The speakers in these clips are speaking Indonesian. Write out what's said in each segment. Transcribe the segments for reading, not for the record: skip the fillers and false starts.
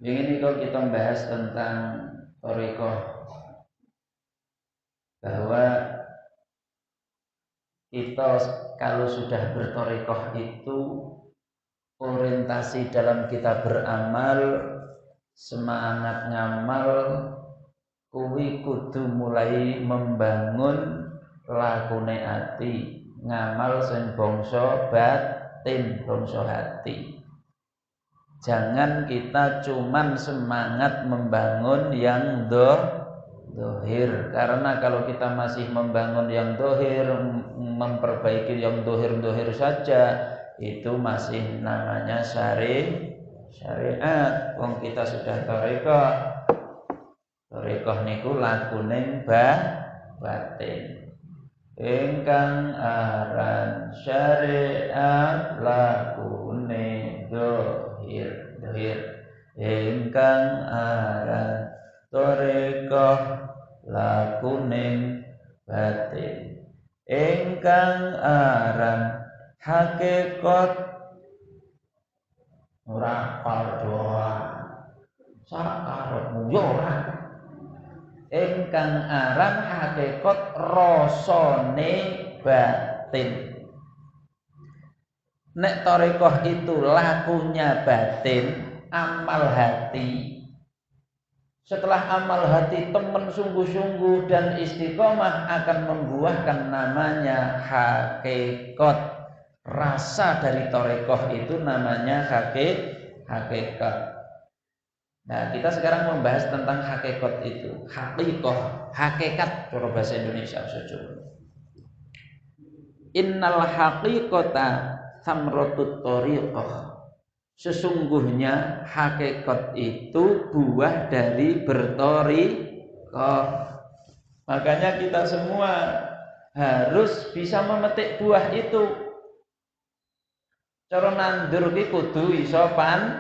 Ini kalau kita membahas tentang thariqah, bahwa kita kalau sudah berthariqah itu orientasi dalam kita beramal, semangat ngamal kuwi kudu mulai membangun lakune ati, ngamal sing bangsa batin, bangsa hati. Jangan kita cuman semangat membangun yang dohir, karena kalau kita masih membangun yang dohir, memperbaiki yang dohir saja, itu masih namanya syariat. Wong kita sudah thariqah niku lakune batin. Ingkang aran syariat lakune dohir. Ingkang aran thariqah lakune batin. Ingkang aran hakikat ora doa sakarepmu yo ora. Ingkang aran hakikat rasane batin. Nek thariqah itu lakunya batin, amal hati. Setelah amal hati temen sungguh-sungguh dan istiqomah, akan membuahkan namanya hakikat. Rasa dari thariqah itu namanya hakikat. Nah, kita sekarang membahas tentang hakikat itu. Hakikat cara bahasa Indonesia saja. Innal haqiqata samratut thariqah. Sesungguhnya hakikat itu buah dari berthariqah. Makanya kita semua harus bisa memetik buah itu. Cara nandur ki kudu iso panen.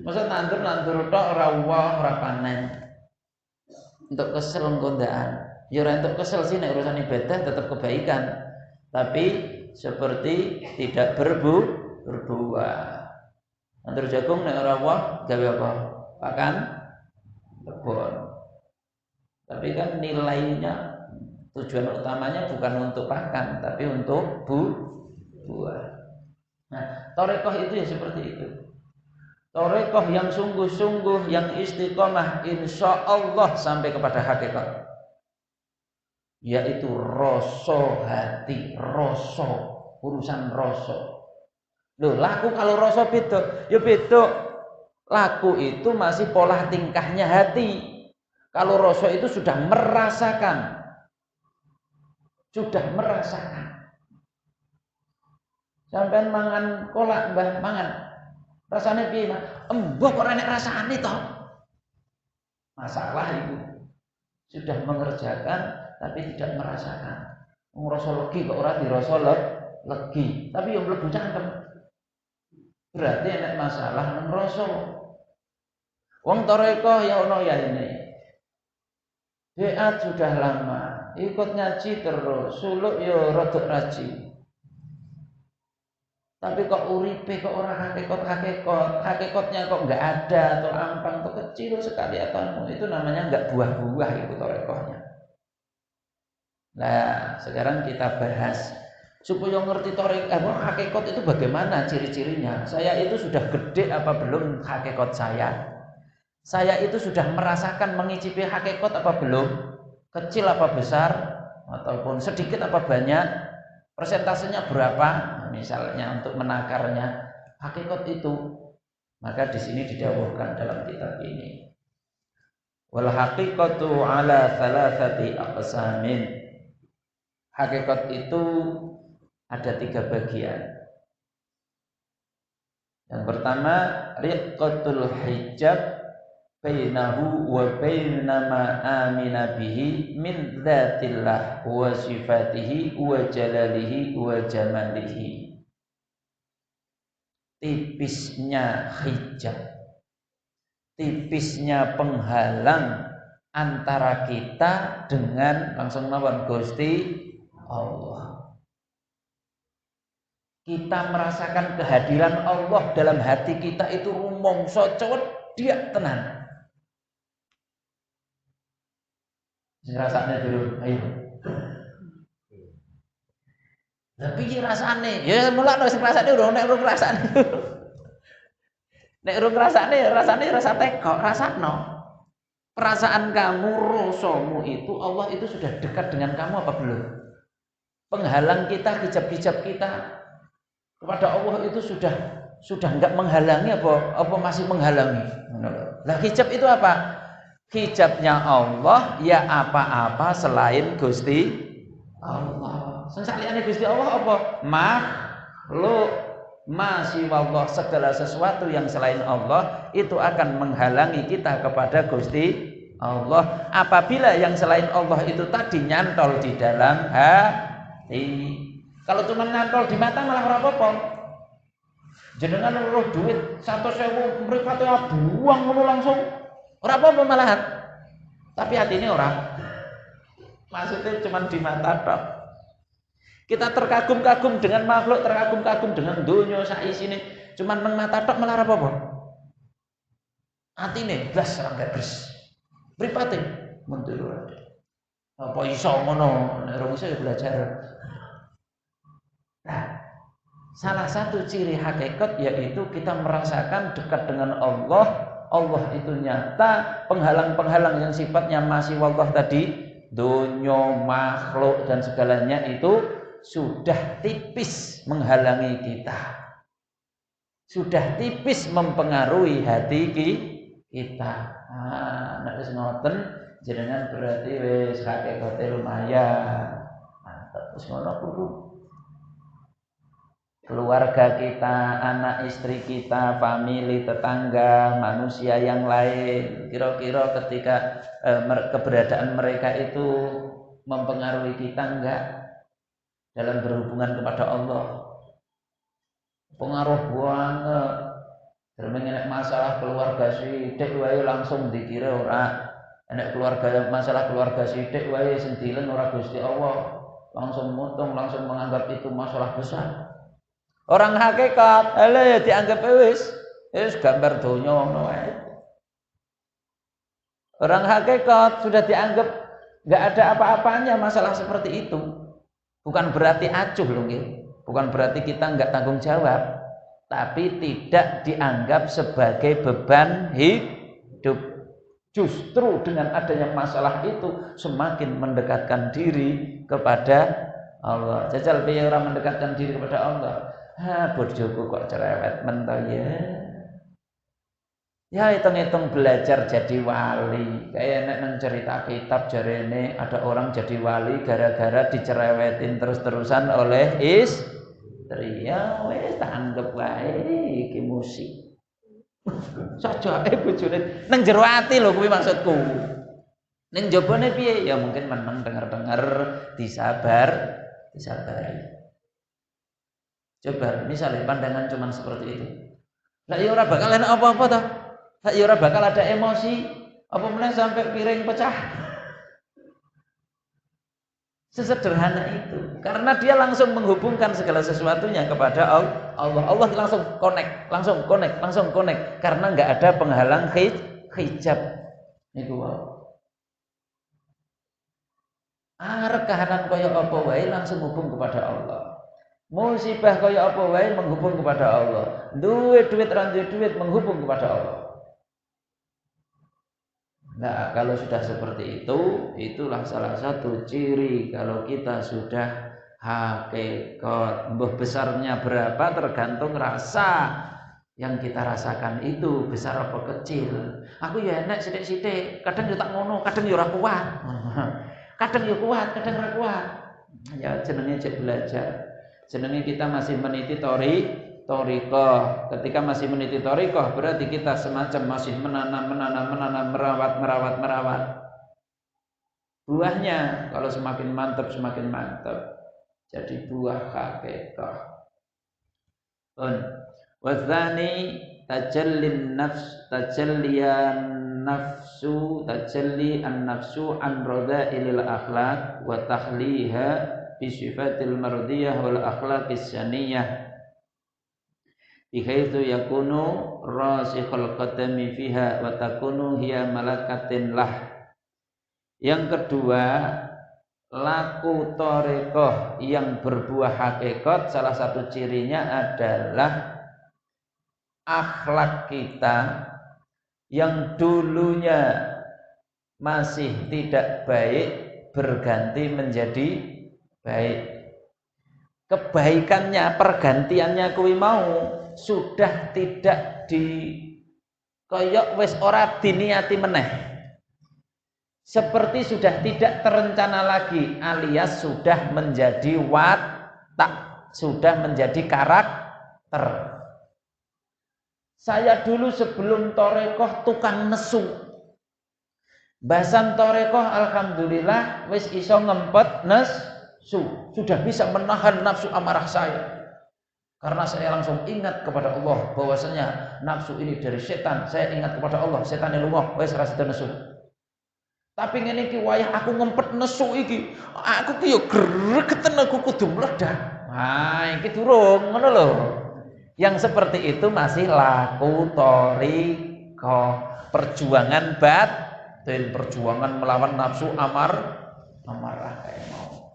Masa nandur tok ora panen. Untuk kesel gondaan. Ya ora untuk kesel sih nek urusan ibadah tetap kebaikan. Tapi seperti tidak berbuah. Nandur jagung nek ora woh gawe apa? Pakan kebon. Tapi kan nilainya, tujuan utamanya bukan untuk pakan, tapi untuk buah. Nah, thariqah itu ya seperti itu. Thariqah yang sungguh-sungguh, yang istiqomah, insya Allah sampai kepada hakikat, yaitu rasa hati, urusan rasa. Loh, laku kalau rasa beda, ya beda. Laku itu masih pola tingkahnya hati. Kalau rasa itu sudah merasakan. Sampai mangan kolak mbah mangan. Rasanya piye, Mas? Embok ora nek rasane toh. Masalah itu. Sudah mengerjakan tapi tidak merasakan. Ngrasa legi kok ora dirasa legi, tapi yang mlebu cangkem. Berarti enak masalah nang rasa. Wong thariqah ya ono ya ini. Beat sudah lama, ikut ngaji terus, suluk ya rada rajin. Tapi kok uripe kok orang hakikatnya kok enggak ada, atau ampang atau kecil sekali apamu, itu namanya enggak buah-buah itu thariqahnya. Nah, sekarang kita bahas supaya ngerti hakikat itu bagaimana ciri-cirinya. Saya itu sudah gede apa belum hakikat saya? Saya itu sudah merasakan mengicipi hakikat apa belum? Kecil apa besar? Ataupun sedikit apa banyak? Persentasenya berapa? Misalnya untuk menakarnya hakikat itu. Maka di sini didhawuhkan dalam kitab ini. Wal haqiqatu ala thalathati aqsamin. Hakikat itu ada 3 bagian. Yang pertama, riqqatul hijab bainahu wa baina ma amina bihi min dzatillah wa sifatihi wa jalalihi wa jamalihi. Tipisnya hijab, tipisnya penghalang antara kita dengan langsung mawon Gusti Allah. kita merasakan kehadiran Allah dalam hati kita itu rumangsa cedhak tenan. Sing rasane dulu, ayo. Lah piye rasane? Ya mulane sing rasane urung nek urung rasane. Nek urung rasane rasa teko, rasakno. Perasaan kamu, rasamu itu Allah itu sudah dekat dengan kamu apa belum? Penghalang kita, hijab-hijab kita kepada Allah itu sudah enggak menghalangi apa masih menghalangi? Lah hijab itu apa? Hijabnya Allah ya apa-apa selain Gusti Allah. Sing saliyane Gusti Allah apa? Makhluk. Masih wallah, segala sesuatu yang selain Allah itu akan menghalangi kita kepada Gusti Allah. Apabila yang selain Allah itu tadi nyantol di dalam hati. Kalau cuma nyantol di mata malah ora apa-apa. Jenengan roh duit 100.000 mripate buang ngono langsung. Ora apa-apa malahan. Tapi hati ini ora. Maksudnya cuma di mata tok. Kita terkagum-kagum dengan makhluk, terkagum-kagum dengan dunia saisine, cuman nang mata tok malah apa-apa. Atine blas ora beres. Mripate mundur. Apa iso ngono? Nek ora iso ya belajar. Nah, salah satu ciri hakikat yaitu kita merasakan dekat dengan Allah. Allah itu nyata, penghalang-penghalang yang sifatnya masih wallah tadi, dunia, makhluk dan segalanya itu sudah tipis menghalangi kita, sudah tipis mempengaruhi hati kita. Nek wis ngoten jenengan berarti wis hakikate lumayan mantep. Wis ngono kudu keluarga kita, anak istri kita, famili, tetangga, manusia yang lain, kira-kira ketika keberadaan mereka itu mempengaruhi kita enggak dalam berhubungan kepada Allah? Pengaruh banget. Dereng nek masalah keluarga sithik wae langsung dikira ora. Nek keluarga masalah keluarga sithik wae sing dilen ora Gusti Allah, langsung mutung, langsung menganggap itu masalah besar. Orang hakikat, ya dianggap wis gambar donya ngono wae. Orang hakikat sudah dianggap enggak ada apa-apanya masalah seperti itu. Bukan berarti acuh loh, bukan berarti kita enggak tanggung jawab, tapi tidak dianggap sebagai beban hidup. Justru dengan adanya masalah itu semakin mendekatkan diri kepada Allah. Jajal piye ora mendekatkan diri kepada Allah? Bojoku kok cerewet men to ya. Ya hitung-hitung belajar jadi wali. Kayak nek nang cerita kitab jarene ada orang jadi wali gara-gara dicerewetin terus-terusan oleh istri. Ya wis tak anggap wae iki musik. Sajake bojone nang jero ati lho kuwi maksudku. Ning jabane piye? Ya mungkin meneng dengar-dengar disabari. Coba misalnya pandangan cuman seperti itu. Lah ya ora bakal enak apa-apa toh. Ya ora bakal ada emosi, apa meneh sampai piring pecah. Sesederhana itu. Karena dia langsung menghubungkan segala sesuatunya kepada Allah. Allah langsung connect karena enggak ada penghalang hijab. Niku wae. Arep kahanan kaya apa wae langsung hubung kepada Allah. Musibah kaya apa wae menghubung kepada Allah. Duit ra duit menghubung kepada Allah. Nah, kalau sudah seperti itu, itulah salah satu ciri kalau kita sudah hakikat. Mbah besarnya berapa tergantung rasa yang kita rasakan itu besar apa kecil. Aku ya enak sithik-sithik, kadang yo tak ngono, kadang yo ora kuat. Kadang yo kuat, kadang ora kuat. Ya jenenge cek belajar. Jenenge kita masih meniti thariqah. Ketika masih meniti thariqah berarti kita semacam masih menanam, merawat. Buahnya kalau semakin mantap jadi buah hakikat. Wadzani tajalli an-nafsu an radha'il akhlaq wa tahliha bi sifatil mardiyah wal akhlaqis saniyah bihaitsu yakunu rasikhul qadami fiha wa takunu hiya malakatin lah. Yang kedua, laku thariqah yang berbuah hakikat salah satu cirinya adalah akhlak kita yang dulunya masih tidak baik berganti menjadi baik. Kebaikannya, pergantiannya kuwi mau sudah tidak di koyok wis ora diniati meneh, seperti sudah tidak terencana lagi, alias sudah menjadi watak, sudah menjadi karakter. Saya dulu sebelum thariqah tukang nesu, bahasan thariqah alhamdulillah wis iso ngempet nesu, sudah bisa menahan nafsu amarah saya. Karena saya langsung ingat kepada Allah bahwasanya nafsu ini dari setan. Saya ingat kepada Allah, setan lunga wis ra sida nesu. Tapi ngene iki wayah aku ngempet nesu iki, aku ki yo gregeten aku kudu meledak. Nah, iki durung ngono lho. Yang seperti itu masih laku thariqah, perjuangan batin, perjuangan melawan nafsu amarah kayak mau.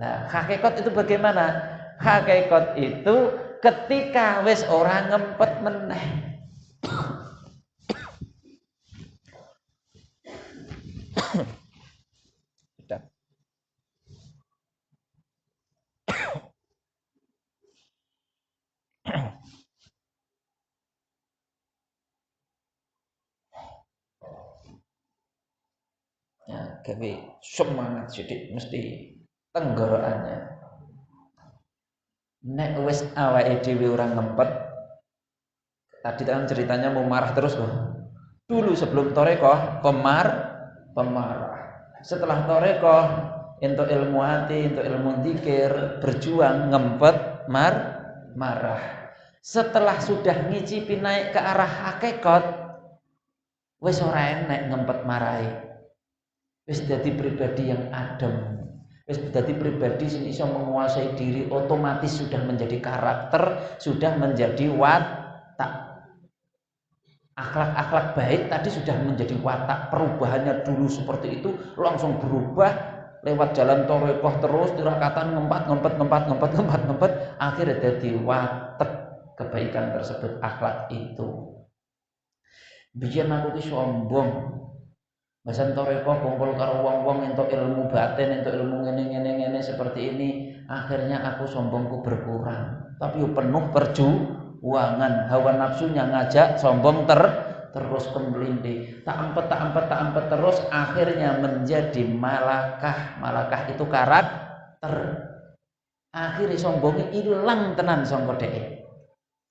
Nah, hakikat itu bagaimana? Hakikat itu ketika wis ora ngempet meneh. Ya, gawe semangat sithik mesti tenggorokannya. Nek wis awake dhewe ora ngempet, tadi kan ceritanya mau marah terus loh. Dulu sebelum thariqah pemarah. Setelah thariqah entuk ilmu hati, entuk ilmu zikir, berjuang ngempet marah. Setelah sudah ngicipi naik ke arah hakikat, wis ora enek ngempet marahi. Wis dadi pribadi yang adem. Wis dadi pribadi sing iso menguasai diri, otomatis sudah menjadi karakter, sudah menjadi watak. Akhlak-akhlak baik tadi sudah menjadi watak. Perubahannya dulu seperti itu langsung berubah lewat jalan thariqah terus tirakatan ngempet, akhirnya jadi watak kebaikan tersebut, akhlak itu. Biyen aku ki sombong. Bahasan thariqah kumpul karo wong-wong entuk ilmu batin, entuk ilmu ngene seperti ini, akhirnya aku sombongku berkurang. Tapi penuh perjuangan, hawa nafsunya ngajak sombong terus kemlindi. Tak empet terus akhirnya menjadi malakah. Malakah itu karakter. Akhirnya sombongnya hilang tenan sangka dhek.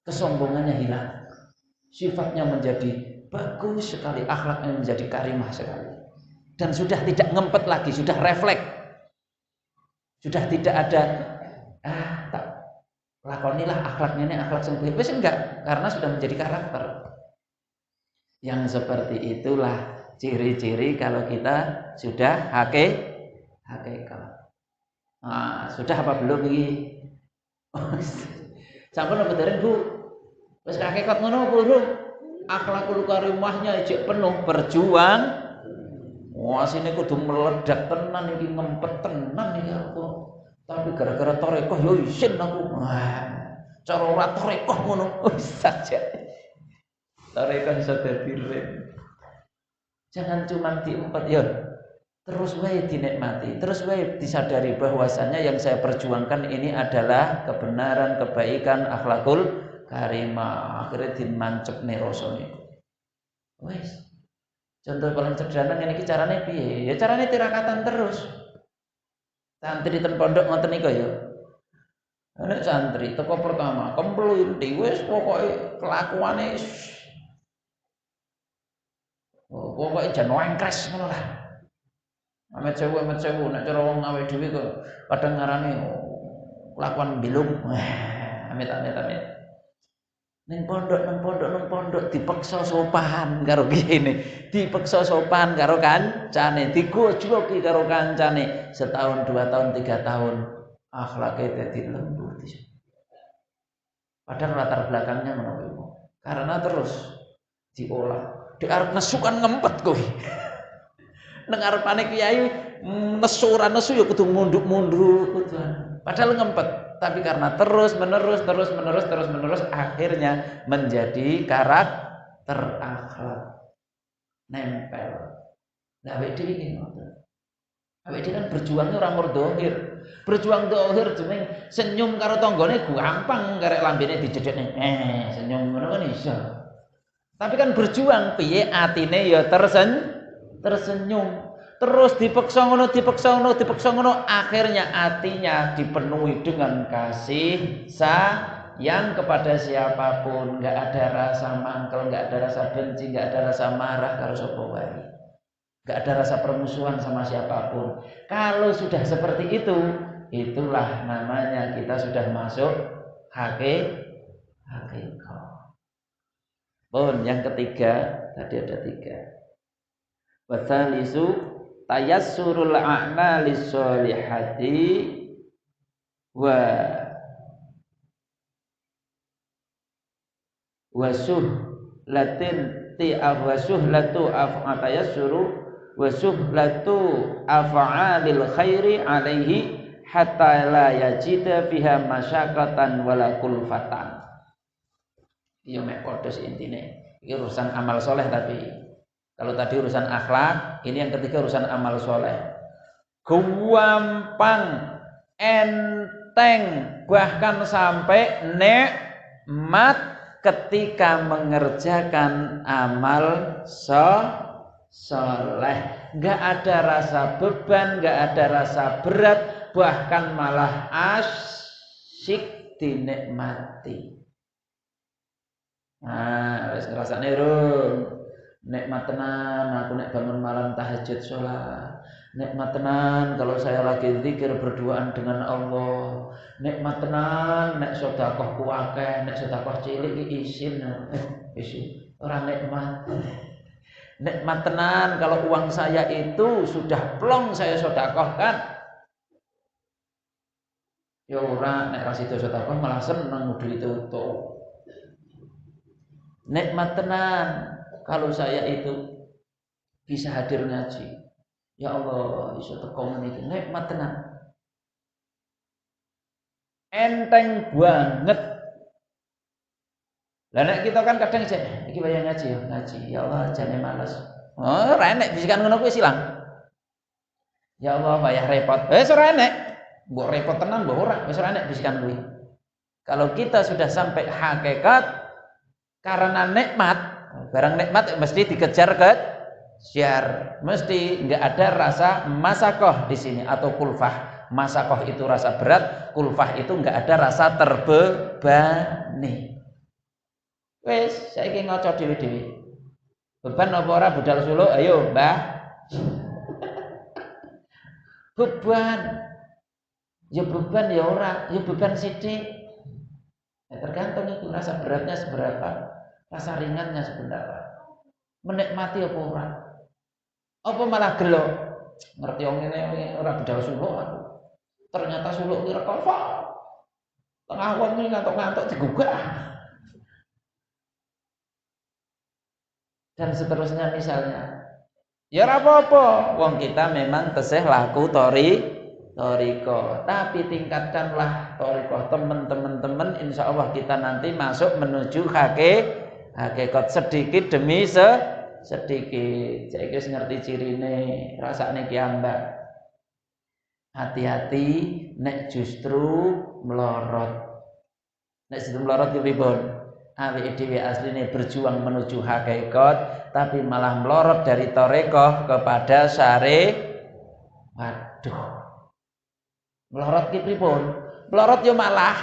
Kesombongannya hilang. Sifatnya menjadi bagus sekali, akhlaknya menjadi karimah sekali, dan sudah tidak ngempet lagi, sudah refleks, sudah tidak ada tak lakonilah akhlaknya ini akhlak sempurna, wis enggak, karena sudah menjadi karakter. Yang seperti itulah ciri-ciri kalau kita sudah hakikat. Nah, sudah apa belum ini? Sampun benerin Bu, wis hakikat ngono belum? Akhlakul karimahnya ijek penuh berjuang. Wah sini kudu meledak tenan iki, ngempet tenan iki aku. Tapi gara-gara thariqah yo isin aku. Wah, cara ora thariqah ngono saja. Thariqah iso dadi rem. Jangan cuma diempet ya. Terus wae dinikmati, terus wae disadari bahwasanya yang saya perjuangkan ini adalah kebenaran, kebaikan, akhlakul karimah. Akhirnya dimancep nih rasane. Wes. Contoh paling sederhana ngene iki carane piye? Ya carane tirakatan terus. Santri ten pondok ngoten niku ya. Nek santri teko pertama kemplunti wis pokoke kelakuane pokoke jan wengkres ngono lah. Amet sewu nek cara wong awake dhewe kok kadang ngarani kelakuan bilung. Amit. Neng pondok dipaksa sopan karo kene, dipaksa sopan karo kancane, digojloki karo kancane, setahun, 2 tahun, 3 tahun, akhlake dadi lembut. Padahal latar belakangnya ngono. Karena terus diolah. Di arep nesu kan ngempet kowe. Nang arepane kiai nesu ora nesu ya kudu munduk-munduk kudu. Padahal ngempet, tapi karena terus menerus akhirnya menjadi karakter akhlak nempel. Nah, awake dhewe iki ngoten. Awake dhewe kan berjuangnya ora mur dohir. Berjuang dohir jeneng senyum karo tanggane gampang karek lambene dijedhekne. Senyum ngono kan iso. Tapi kan berjuang piye atine ya tersenyum. Terus dipaksa ngono, akhirnya hatinya dipenuhi dengan kasih sayang kepada siapapun, enggak ada rasa mangkel, enggak ada rasa benci, enggak ada rasa marah karo sapa wae. Enggak ada rasa permusuhan sama siapapun. Kalau sudah seperti itu, itulah namanya kita sudah masuk hakikat. Pun yang ketiga, tadi ada 3. Wasalisu tayassurul a'malis sholihati wasuh latin wasuhlatu af'atayassuru wasuhlatu af'alil khairi alaihi hatta la yajida fiha masyaqqatan wala kulfatan. Iya mek podos intine. Iki urusan amal soleh tapi kalau tadi urusan akhlak, ini yang ketiga urusan amal soleh. Gampang, enteng, bahkan sampai nikmat ketika mengerjakan amal soleh. Gak ada rasa beban, gak ada rasa berat, bahkan malah asyik dinikmati. Nah, wis ngrasakne rum. Nikmat tenan aku nek bangun malam tahajud sholat. Nikmat tenan kalau saya lagi zikir berduaan dengan Allah. Nikmat tenan nek sedekah ku akeh, nek sedekah cilik iki isin. Ora nikmat. Nikmat tenan kalau uang saya itu sudah plong saya sedekahkan. Ya ora nek ra sida sedekah malah seneng duit utuh. Nikmat tenan kalau saya itu bisa hadir ngaji. Ya Allah, iso teko meniki nikmat tenan. Enteng banget. Lah nek kita kan kadang iki wayah ngaji ya, ngaji. Ya Allah, jane males. Oh, ora enek bisikan ngono kuwi silang. Ya Allah, wayah repot. Ora enek. Mbok repot tenan mbok ora, wis ora enek bisikan kuwi. Kalau kita sudah sampai hakikat karena nikmat, barang nikmat mesti dikejar kejar, mesti nggak ada rasa masakoh di sini atau kulfah. Masakoh itu rasa berat, kulfah itu nggak ada rasa terbebani. Wes, saya ingin ngocok dewi. Beban apa ora budal Solo? Ayo, Mbah. Beban. Ya beban ya ora, ya beban sithik. Ya, tergantung itu rasa beratnya seberapa, rasa ringannya seberapa. Menikmati apa ora? Apa malah gelo? Ngerti wong ngene ora budal suluk aku. Ternyata suluk ki rekoso. Tengah wong iki ngantuk-ngantuk digugah. Dan seterusnya misalnya. Ya ora apa-apa, wong kita memang tesih laku Toriko, tapi tingkatkanlah Toriko teman-teman, insya Allah kita nanti masuk menuju hakikat sedikit demi sedikit. Saya kira ngerti cirine, rasane kiambak. Hati-hati, nek justru melorot. Nek justru melorot ya pripun? Awake dhewe asline berjuang menuju hakikat, tapi malah melorot dari Toriko kepada waduh. Melorot ki pripun? Melorot ya malah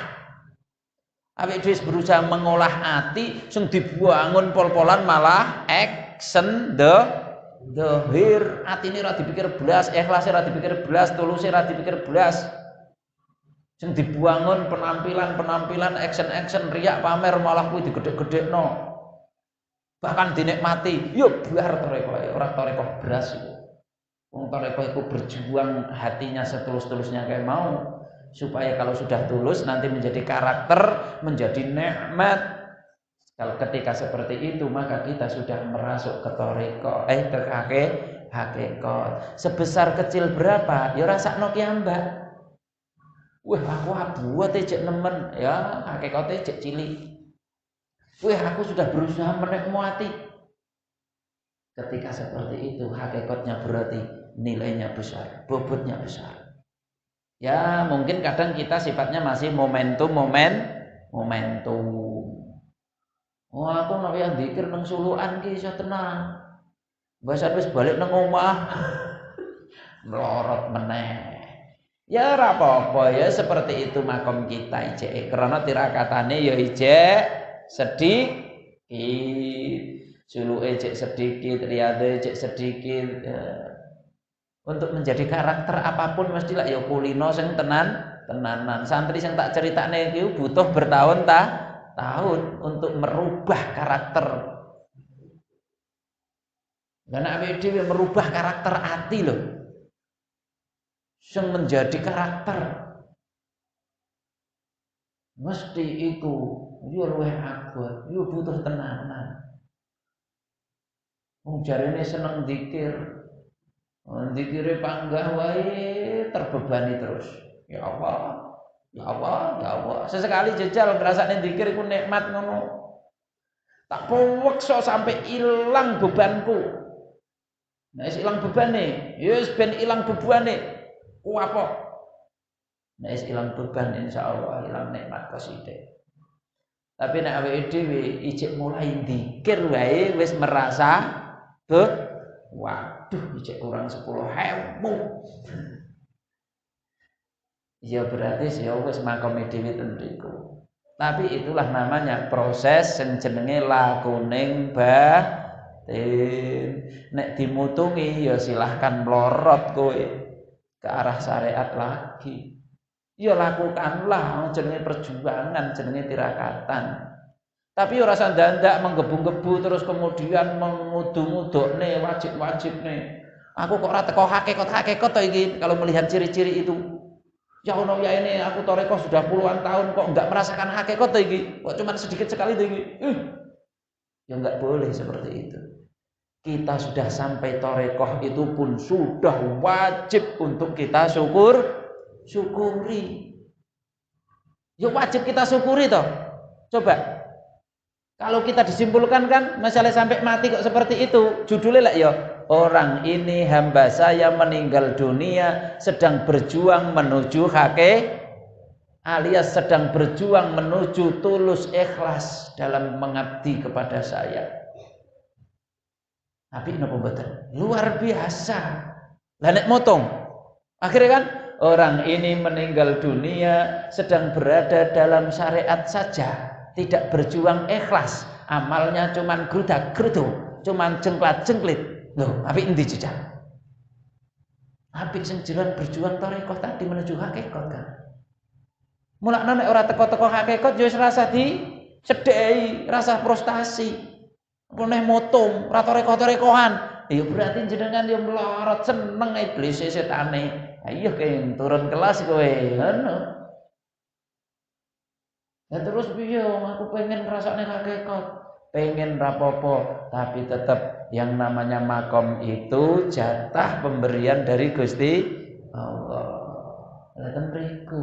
awake dhewe berusaha mengolah ati sing dibangun pol-polan malah action dohir. Atine ora dipikir blas, ikhlase ora dipikir blas, tuluse ora dipikir blas. Sing dibangun penampilan action riak pamer malah kuwi digedhek-gedhekno. Bahkan dinikmati. Yo biar toreko ora toreko blas iku. Wong toreko iku berjuang hatinya setulus-tulusnya kayak mau supaya kalau sudah tulus nanti menjadi karakter, menjadi nikmat. Kalau ketika seperti itu maka kita sudah merasuk ke toriko, ke hakikat. Sebesar kecil berapa? Ya rasakno kiambak. Wah aku buat cek nemen, ya hakikatnya cek cilik. Wah aku sudah berusaha menikmati. Ketika seperti itu hakikatnya berarti nilainya besar, bobotnya besar. Ya mungkin kadang kita sifatnya masih momentum. Oh aku nak yang dikir nang suluan ki iso tenang. Bahasa wis balik nang omah. Melorot meneh. Ya ora apa-apa ya seperti itu makom kita ijek. Karena tirakatane ya ijek sedikit. Suluke ijek sedikit, riyadhe ijek sedikit. Ya. Untuk menjadi karakter apapun mestilah ya kulino sing tenanan. Santri sing tak ceritane iki butuh bertahun-tahun untuk merubah karakter. Karena awake dhewe merubah karakter ati lho. Sing menjadi karakter mesti iku yo luwih abot, yo butuh tenanan. Wong jarene seneng zikir. Dikire panggah wae terbebani terus. Ya Allah, ya Allah, ya Allah. Sesekali jejal ngrasakne zikir iku nikmat ngono. Tak peweksa sampai ilang bebanku. Nek wis ilang bebane, ya wis ben ilang bebane. Ku apa? Nek wis ilang beban insyaallah ilang nikmat kasithik. Tapi nek awake dhewe ijek mulai zikir wae wis merasa waduh, cek kurang 10.000. Ya berarti ya wis makome dhewe tentriku. Tapi itulah namanya proses sing jenenge lakuning batin. Nek dimutungi ya silahkan melorot kowe ke arah syariat lagi. Ya lakukanlah jenenge perjuangan, jenenge tirakatan. Tapi ora sandandak menggebu-gebu terus kemudian mengudu-ngudukne wajib-wajibne. Aku kok ora teko hakikat to iki kalau melihat ciri-ciri itu. Ya ono ya ini aku toreko sudah puluhan tahun kok enggak merasakan hakikat to iki. Kok cuma sedikit sekali to iki. Ya enggak boleh seperti itu. Kita sudah sampai torekoh itu pun sudah wajib untuk kita syukuri. Ya wajib kita syukuri toh. Coba kalau kita disimpulkan kan masalah sampai mati kok seperti itu, judulnya lah ya orang ini hamba saya meninggal dunia sedang berjuang menuju alias sedang berjuang menuju tulus ikhlas dalam mengabdi kepada saya. Tapi napa mboten? Luar biasa. Lah nek motong. Akhirnya kan orang ini meninggal dunia sedang berada dalam syariat saja. Tidak berjuang ikhlas, amalnya cuman grudak-gruduk, cuman jengklat-jengklit. Loh, apik endi jejak? Apik sing jelas berjuang tarekoh tadi menuju hakikat kan. Mulakno nek ora teko-teko hakikat ya wis rasa disedheki, rasa frustasi. Meneh motung, ora tarekoh-tarekohan. Ya berarti jenengan yo melorot seneng iblis setane. Ayo keng turun kelas kowe, ngono. Ya terus piye aku pengen ngrasakne hakikat, pengen rapopo, tapi tetap yang namanya makom itu jatah pemberian dari Gusti Allah. Lah tentriku.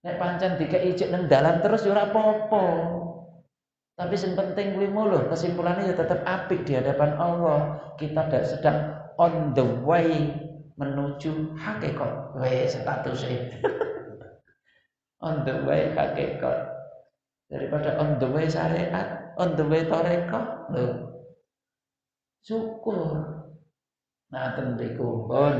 Nek pancen dikek ijek nang dalan terus ya ora apa-apa. Tapi sing penting kuwi lho, kesimpulannya ya tetap apik di hadapan Allah. Kita sedang on the way menuju hakikat. Wes statusnya. On the way hakikat daripada on the way syariat, on the way toreko lho. Syukur. Nah tentriku pun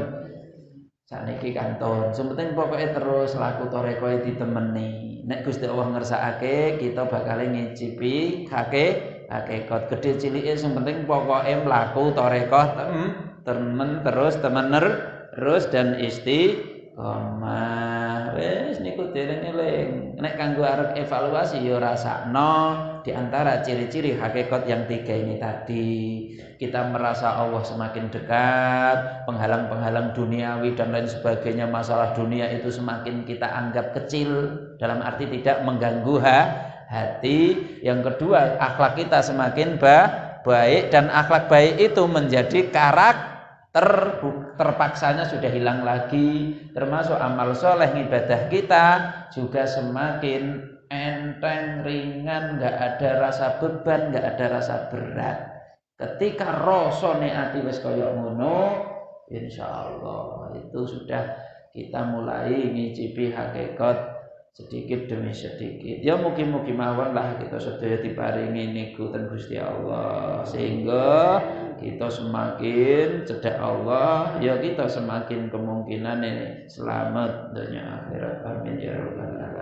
sakniki kanton. Sementing pokoknya terus laku toreko ditemeni. Nek Gusti Allah ngersakake kita bakal ngicipi hakikat gede cilike sing penting pokoknya mlaku toreko temen terus temener terus dan istiqomah. Wis niku dieling-eling. Nek kanggo arep evaluasi ya rasakno di antara ciri-ciri hakikat yang 3 ini tadi. Kita merasa Allah semakin dekat, penghalang-penghalang duniawi dan lain sebagainya, masalah dunia itu semakin kita anggap kecil, dalam arti tidak mengganggu hati. Yang kedua, akhlak kita semakin baik, dan akhlak baik itu menjadi karakter, terpaksanya sudah hilang lagi. Termasuk amal soleh ibadah kita juga semakin enteng, ringan, nggak ada rasa beban, nggak ada rasa berat. Ketika rasane ati wis kaya ngono, insyaallah itu sudah kita mulai ngicipi hakikat sedikit demi sedikit. Ya mugi-mugi mawon lah kita sedaya diparingi nikutan Gusti Allah, sehingga kita semakin cedhak Allah, ya kita semakin kemungkinan selamat dunia akhirat. Amin ya rabbal alamin.